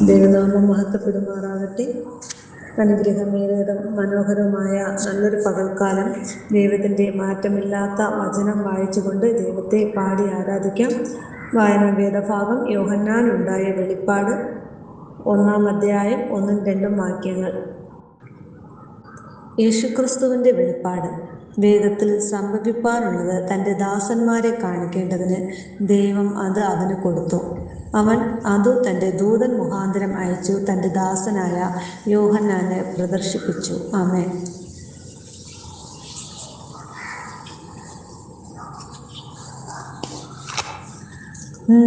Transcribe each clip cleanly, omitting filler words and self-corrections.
ദൈവനാമം മഹത്വപ്പെടുമാറാകട്ടെ. അനുഗ്രഹമേറിയതും മനോഹരവുമായ നല്ലൊരു പകൽക്കാലം ദൈവത്തിൻ്റെ മാറ്റമില്ലാത്ത വചനം വായിച്ചുകൊണ്ട് ദൈവത്തെ പാടി ആരാധിക്കാം. വായനാ വേദഭാഗം യോഹന്നാനുണ്ടായ വെളിപ്പാട് 1-ാം അധ്യായം 1-2 വാക്യങ്ങൾ. യേശുക്രിസ്തുവിൻ്റെ വെളിപ്പാട്. വേഗത്തിൽ സംഭവിപ്പാനുള്ളത് തൻ്റെ ദാസന്മാരെ കാണിക്കേണ്ടതിന് ദൈവം അത് അവന് കൊടുത്തു. അവൻ അതു തൻ്റെ ദൂതൻ മുഖാന്തരം അയച്ചു തൻ്റെ ദാസനായ യോഹന്നാന് പ്രദർശിപ്പിച്ചു. ആമേൻ.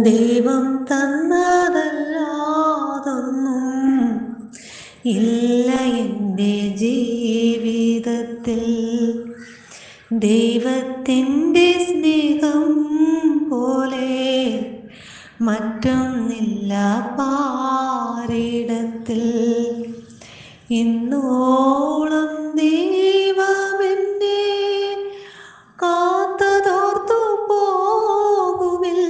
ദൈവം തന്നതല്ലാതൊന്നും ഇല്ല എൻ്റെ ജീവിതത്തിൽ. ദൈവത്തിൻ്റെ സ്നേഹം പോലെ മറ്റൊന്നില്ല പാരിടത്തിൽ. ഇന്നോളം ദൈവമെന്നെ കാത്തതോർത്തു പോകുവിൽ.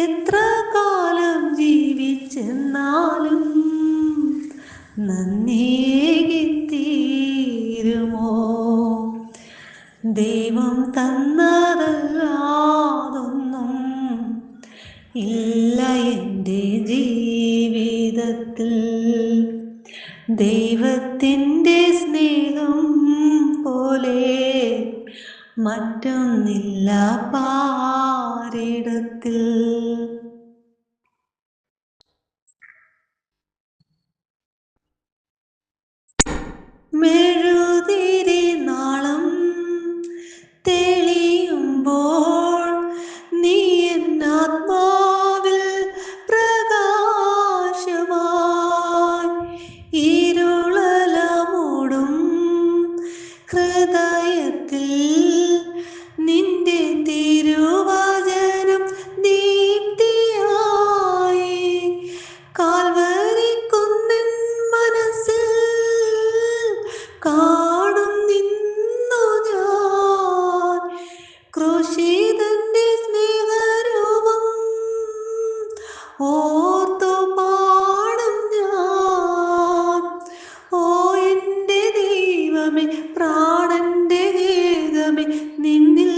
എത്ര കാലം ജീവിച്ചെന്നാലും നന്ദിയേകിത്തീരുമോ? ദൈവം തന്നതല്ലാതൊന്നും ഇല്ല എൻ്റെ ജീവിതത്തിൽ. ദൈവത്തിൻ്റെ സ്നേഹം പോലെ മറ്റൊന്നില്ല പാരിടത്തിൽ. മെഴുതിരി നാളം തെളിയുമ്പോൾ നീ എന്നാത്മാവിൽ പ്രകാശമായി. ഇരുളലമൂടും ഹൃദയത്തിൽ നിന്റെ തിരുവചനം ദീപ്തിയായി. കാൽവരിക്കുന്നിൻ മനസ്സിൽ കാണും നിന്നു ഞാൻ. ക്രൂശിതന്റെ സ്നേഹരൂപം ഓർത്തു പാടും ഞാൻ. ഓ എൻ്റെ ദൈവമേ, പ്രാണന്റെ ഗീതമേ, നിന്നിൽ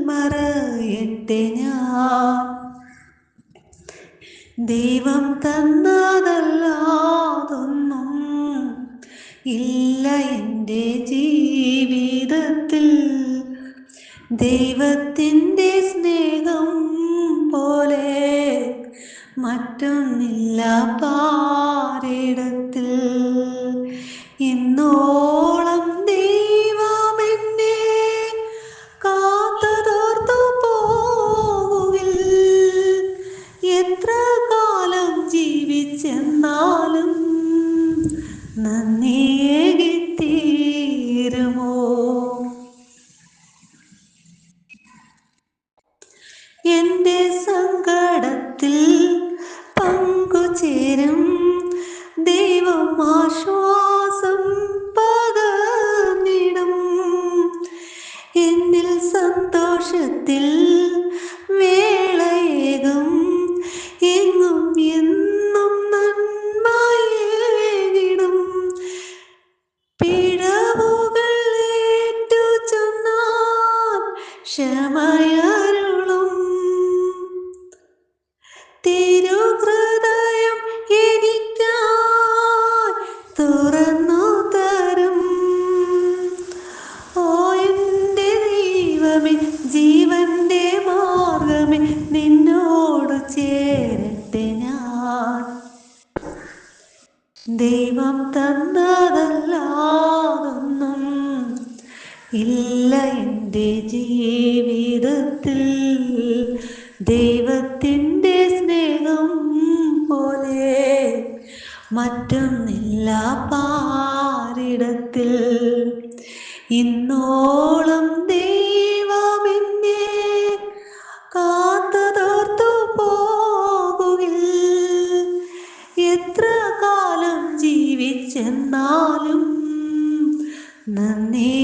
മറയട്ടെ ഞാൻ. ദൈവം തന്നതല്ലാതൊന്നും ഇല്ല എൻ്റെ ജീവിതത്തിൽ. ദൈവത്തിൻ്റെ സ്നേഹം പോലെ മറ്റൊന്നില്ല പാരിടത്തിൽ. ഇന്നോളം ദൈവമെന്നെ കാത്തതോർത്തു പോകുവിൽ. എത്ര കാലം ജീവിച്ചെന്നാലും നന്ദിയേകിത്തീരുമോ? എൻ്റെ സങ്കടത്തിൽ പങ്കുചേരും ദൈവം ആശ്വാസം പകർന്നിടും. എന്നിൽ സന്തോഷത്തിൽ വേളയേകും. എങ്ങും എന്നും നന്മയേകിടും. പിഴവുകൾ ഏറ്റു ചെന്നാൽ ക്ഷമയരുളും. തിരുഹൃദയം എനിക്കായി തുറന്നു തരും. ഓ എൻ്റെ ദൈവമേ, ജീവന്റെ മാർഗമേ, നിന്നോട് ചേരട്ടെ ഞാൻ. ദൈവം തന്നതല്ലാതൊന്നും ഇല്ല എൻ്റെ ജീവിതത്തിൽ. ദൈവത്തിൻ്റെ സ്നേഹം പോലെ മറ്റൊന്നില്ല പാരിടത്തിൽ. ഇന്നോളം ദൈവമെന്നെ കാത്തതോർത്തു പോകുവിൽ. എത്ര കാലം ജീവിച്ചെന്നാലും നന്ദിയേകിത്തീരുമോ?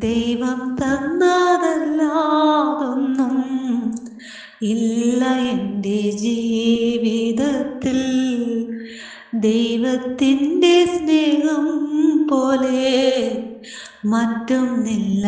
ദൈവം തന്നതല്ലാതൊന്നും ഇല്ല എൻ്റെ ജീവിതത്തിൽ ദൈവത്തിൻ്റെ സ്നേഹം പോലെ മറ്റൊന്നില്ല